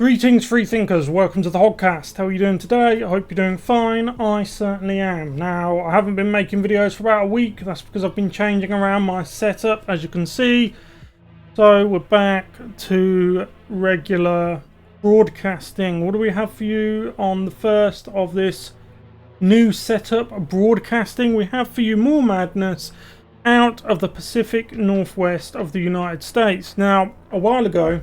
Greetings, free thinkers. Welcome to the Hoggcast. How are you doing today? I hope you're doing fine. I certainly am. Now, I haven't been making videos for about a week. That's because I've been changing around my setup, as you can see. So, we're back to regular broadcasting. What do we have for you on the first of this new setup broadcasting? We have for you more madness out of the Pacific Northwest of the United States. Now, a while ago,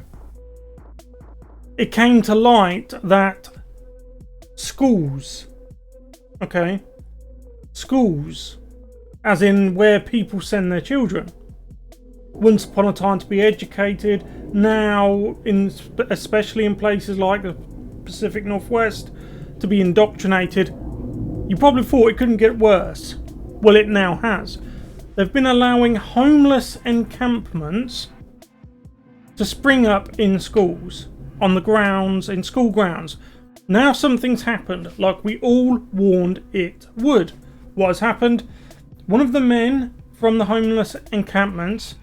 it came to light that schools, schools, as in where people send their children, once upon a time to be educated, now, especially in places like the Pacific Northwest, to be indoctrinated. You probably thought it couldn't get worse. Well, it now has. They've been allowing homeless encampments to spring up in schools. On the grounds, in school grounds. Now something's happened, like we all warned it would. What has happened? One of the men from the homeless encampments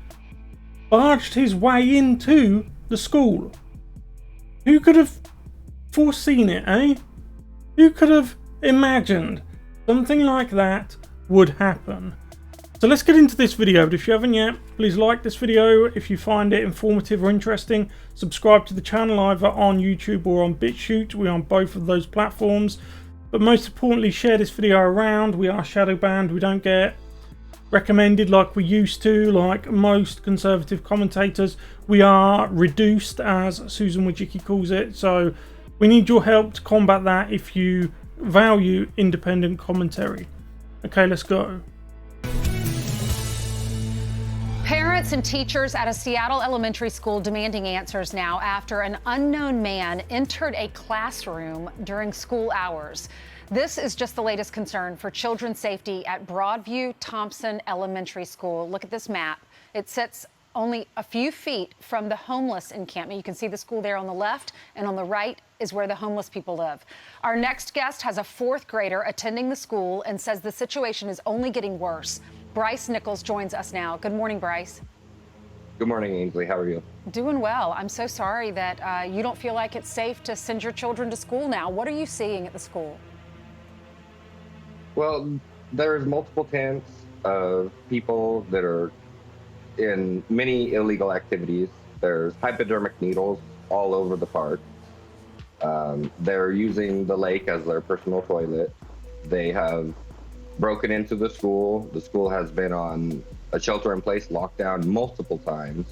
barged his way into the school. Who could have foreseen it, eh? Who could have imagined something like that would happen? So let's get into this video, but if you haven't yet, please like this video. If you find it informative or interesting, subscribe to the channel either on YouTube or on BitChute. We're on both of those platforms. But most importantly, share this video around. We are shadow banned. We don't get recommended like we used to, like most conservative commentators. We are reduced, as Susan Wojcicki calls it. So we need your help to combat that if you value independent commentary. Okay, let's go. Parents and teachers at a Seattle elementary school demanding answers now after an unknown man entered a classroom during school hours. This is just the latest concern for children's safety at Broadview Thompson Elementary School. Look at this map. It sits only a few feet from the homeless encampment. You can see the school there on the left, and on the right is where the homeless people live. Our next guest has a fourth grader attending the school and says the situation is only getting worse. Bryce Nichols joins us now. Good morning, Bryce. Good morning, Ainsley. How are you? Doing well. I'm so sorry that you don't feel like it's safe to send your children to school now. What are you seeing at the school? Well, there's multiple tents of people that are in many illegal activities. There's hypodermic needles all over the park. They're using the lake as their personal toilet. They have broken into the school. The school has been on a shelter-in-place lockdown multiple times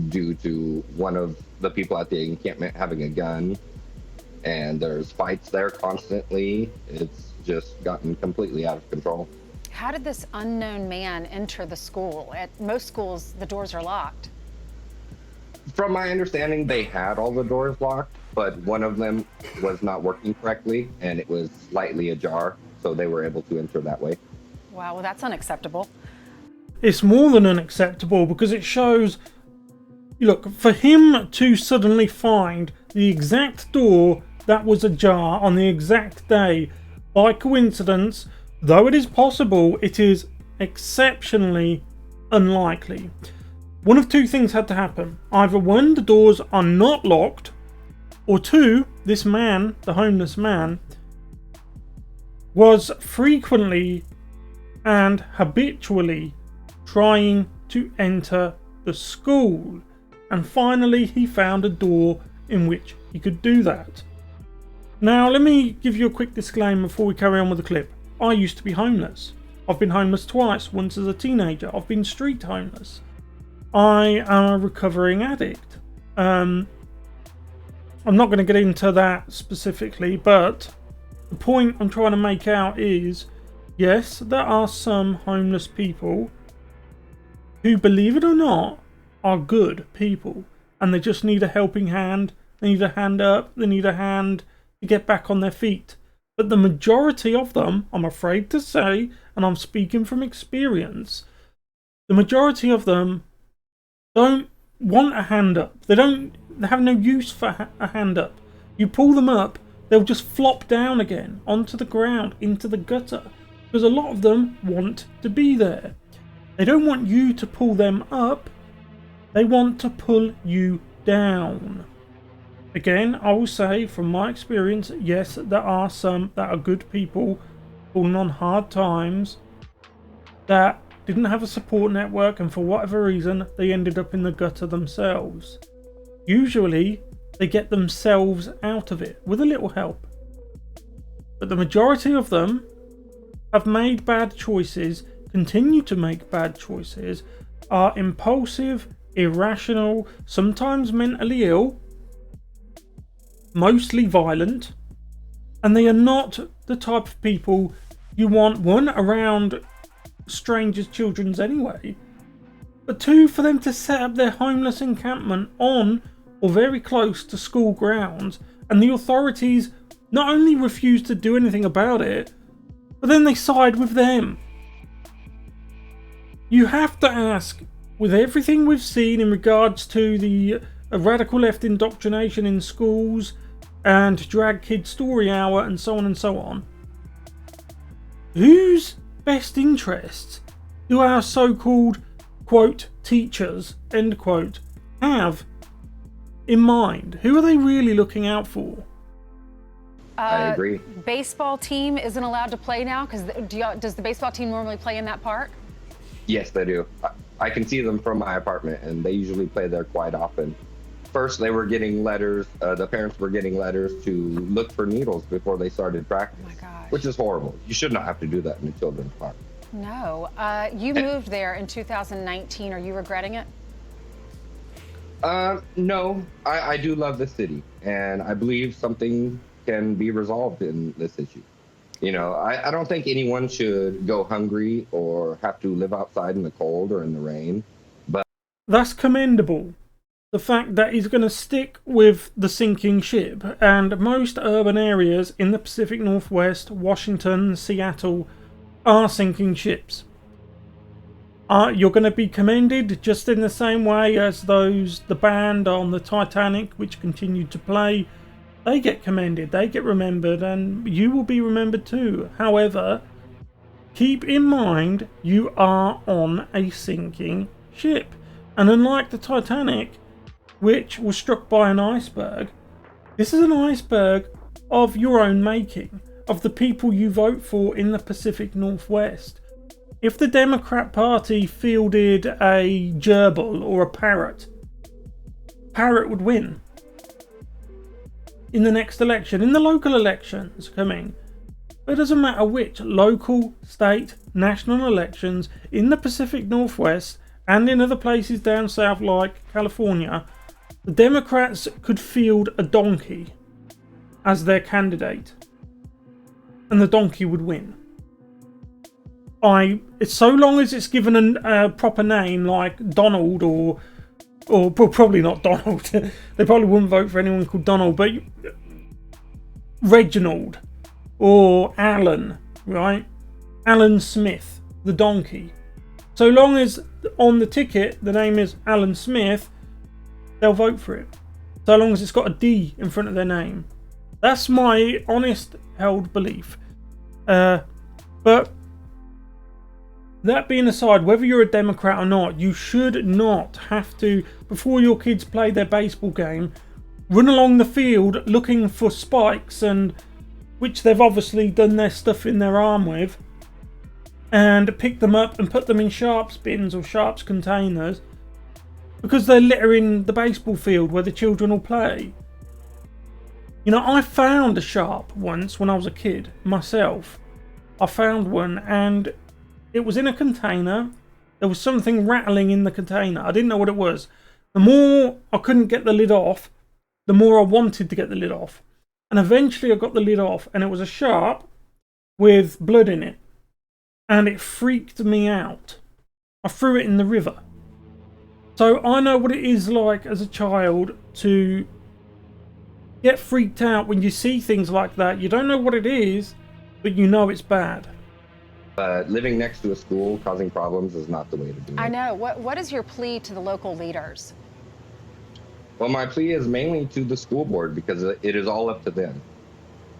due to one of the people at the encampment having a gun. And there's fights there constantly. It's just gotten completely out of control. How did this unknown man enter the school? At most schools, the doors are locked. From my understanding, they had all the doors locked, but one of them was not working correctly, and it was slightly ajar. So they were able to enter that way. Wow, well, that's unacceptable. It's more than unacceptable because it shows, look, for him to suddenly find the exact door that was ajar on the exact day, by coincidence, though it is possible, it is exceptionally unlikely. One of two things had to happen. Either one, the doors are not locked, or two, this man, the homeless man, was frequently and habitually trying to enter the school, and finally he found a door in which he could do that. Now let me give you a quick disclaimer before we carry on with the clip. I used to be homeless. I've been homeless twice, once as a teenager. I've been street homeless. I am a recovering addict. I'm not going to get into that specifically, but the point I'm trying to make out is, yes, there are some homeless people who, believe it or not, are good people. And they just need a helping hand. They need a hand up. They need a hand to get back on their feet. But the majority of them, I'm afraid to say, and I'm speaking from experience, the majority of them don't want a hand up. They have no use for a hand up. You pull them up, they'll just flop down again onto the ground, into the gutter, because a lot of them want to be there. They don't want you to pull them up, they want to pull you down. Again, I will say from my experience, yes, there are some that are good people falling on hard times that didn't have a support network, and for whatever reason they ended up in the gutter themselves. Usually they get themselves out of it with a little help, but the majority of them have made bad choices, continue to make bad choices, are impulsive, irrational, sometimes mentally ill, mostly violent, and they are not the type of people you want, one, around strangers' children's anyway, but two, for them to set up their homeless encampment on or very close to school grounds, and the authorities not only refuse to do anything about it, but then they side with them. You have to ask, with everything we've seen in regards to the radical left indoctrination in schools and drag kid story hour and so on, whose best interests do our so-called, quote, teachers, end quote, have in mind? Who are they really looking out for? I agree. Baseball team isn't allowed to play now, because does the baseball team normally play in that park? Yes, they do. I can see them from my apartment, and they usually play there quite often. First, they were getting letters. The parents were getting letters to look for needles before they started practice, Oh my gosh. which is horrible. You should not have to do that in a children's park. No. You moved there in 2019. Are you regretting it? No, I do love the city, and I believe something can be resolved in this issue. You know, I don't think anyone should go hungry or have to live outside in the cold or in the rain, but That's commendable. The fact that he's going to stick with the sinking ship, and most urban areas in the Pacific Northwest, Washington, Seattle, are sinking ships. You're going to be commended just in the same way as the band on the Titanic, which continued to play. They get commended, they get remembered, and you will be remembered too. However, keep in mind you are on a sinking ship. And unlike the Titanic, which was struck by an iceberg, this is an iceberg of your own making, of the people you vote for in the Pacific Northwest. If the Democrat Party fielded a gerbil or a parrot would win in the next election, in the local elections coming. It doesn't matter which, local, state, national elections in the Pacific Northwest and in other places down south like California, the Democrats could field a donkey as their candidate, and the donkey would win. It's so long as it's given a proper name like Donald or probably not Donald. They probably wouldn't vote for anyone called Donald, but Reginald or Alan, right? Alan Smith, the donkey. So long as on the ticket the name is Alan Smith, they'll vote for it. So long as it's got a D in front of their name. That's my honest held belief. But that being aside, whether you're a Democrat or not, you should not have to, before your kids play their baseball game, run along the field looking for spikes, and which they've obviously done their stuff in their arm with, and pick them up and put them in sharps bins or sharps containers because they're littering the baseball field where the children will play. You know, I found a sharp once when I was a kid myself. I found one and it was in a container. There was something rattling in the container. I didn't know what it was. The more I couldn't get the lid off, the more I wanted to get the lid off. And eventually I got the lid off, and it was a sharp with blood in it. And it freaked me out. I threw it in the river. So I know what it is like as a child to get freaked out when you see things like that. You don't know what it is, but you know it's bad. Living next to a school causing problems is not the way to do it. I know. What is your plea to the local leaders? Well, my plea is mainly to the school board because it is all up to them.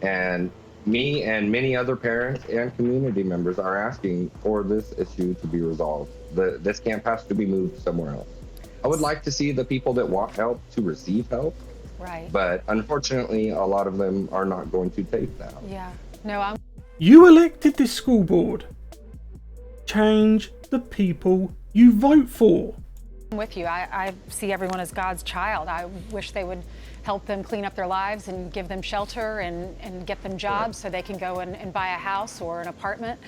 And me and many other parents and community members are asking for this issue to be resolved. This camp has to be moved somewhere else. I would like to see the people that want help to receive help, Right. But unfortunately, a lot of them are not going to take that. Yeah. No, I'm You elected this school board. Change the people you vote for. with you. I see everyone as God's child. I wish they would help them clean up their lives and give them shelter and get them jobs so they can go and buy a house or an apartment.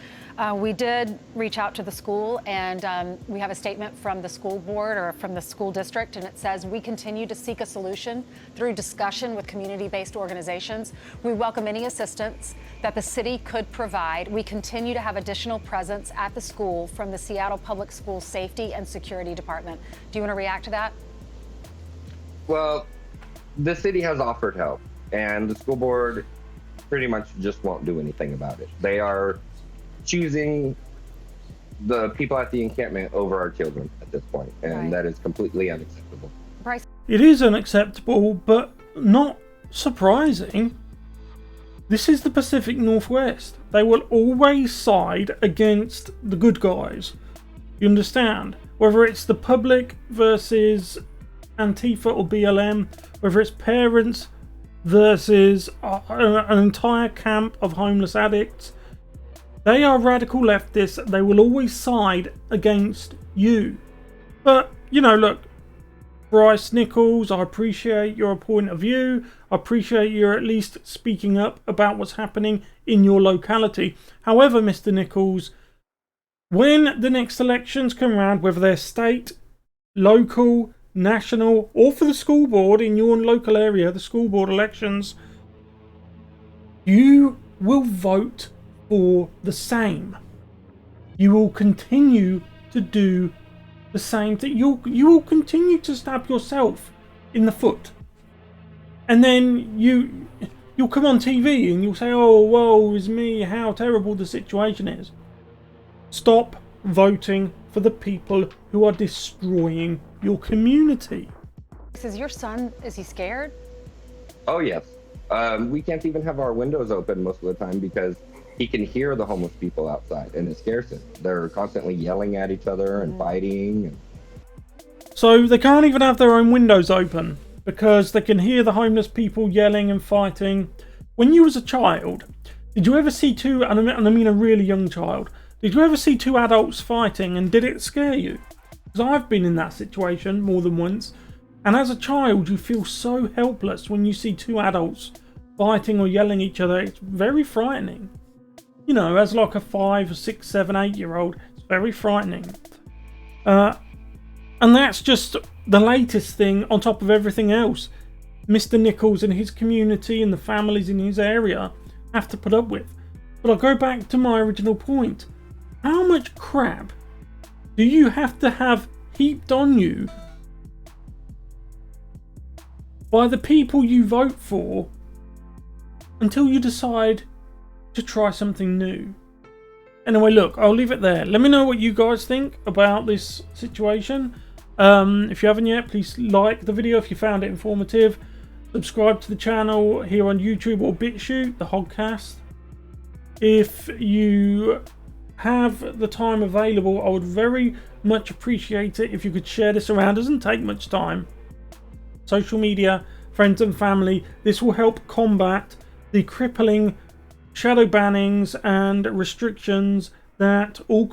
We did reach out to the school, and we have a statement from the school board or from the school district, and it says, we continue to seek a solution through discussion with community-based organizations. We welcome any assistance that the city could provide. We continue to have additional presence at the school from the Seattle Public Schools Safety and Security Department. Do you want to react to that? Well, the city has offered help, and the school board pretty much just won't do anything about it. They are choosing the people at the encampment over our children at this point, and that is completely unacceptable. Bryce. It is unacceptable, but not surprising. This is the Pacific Northwest. They will always side against the good guys. You understand? Whether it's the public versus Antifa or BLM, whether it's parents versus an entire camp of homeless addicts, they are radical leftists. They will always side against you. But, you know, look, Bryce Nichols, I appreciate your point of view. I appreciate you at least speaking up about what's happening in your locality. However, Mr. Nichols, when the next elections come around, whether they're state, local, national, or for the school board in your local area, the school board elections, you will vote for the same. You will continue to do the same thing. You will continue to stab yourself in the foot, and then you'll come on TV and you'll say, "Oh, woe is me! How terrible the situation is." Stop voting for the people who are destroying your community. Is your son, is he scared? Oh yes, we can't even have our windows open most of the time because he can hear the homeless people outside, and it scares him. They're constantly yelling at each other and fighting. So they can't even have their own windows open because they can hear the homeless people yelling and fighting. When you was a child, did you ever see two, and I mean a really young child, did you ever see two adults fighting, and did it scare you? Because I've been in that situation more than once, and as a child you feel so helpless when you see two adults fighting or yelling at each other. It's very frightening. You know, as like a 5, 6, 7, 8-year-old, it's very frightening. And that's just the latest thing on top of everything else Mr. Nichols and his community and the families in his area have to put up with. But I'll go back to my original point. How much crap do you have to have heaped on you by the people you vote for until you decide to try something new? Anyway, look, I'll leave it there. Let me know what you guys think about this situation. If you haven't yet, please like the video if you found it informative. Subscribe to the channel here on YouTube or BitChute, the Hoggcast. If you have the time available, I would very much appreciate it if you could share this around. It doesn't take much time. Social media, friends and family. This will help combat the crippling shadow bannings and restrictions that all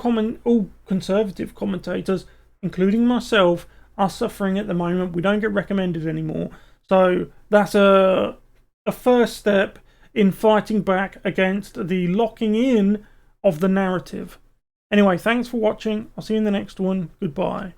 conservative commentators, including myself, are suffering at the moment. We don't get recommended anymore. So that's a first step in fighting back against the locking in of the narrative. Anyway, thanks for watching. I'll see you in the next one. Goodbye.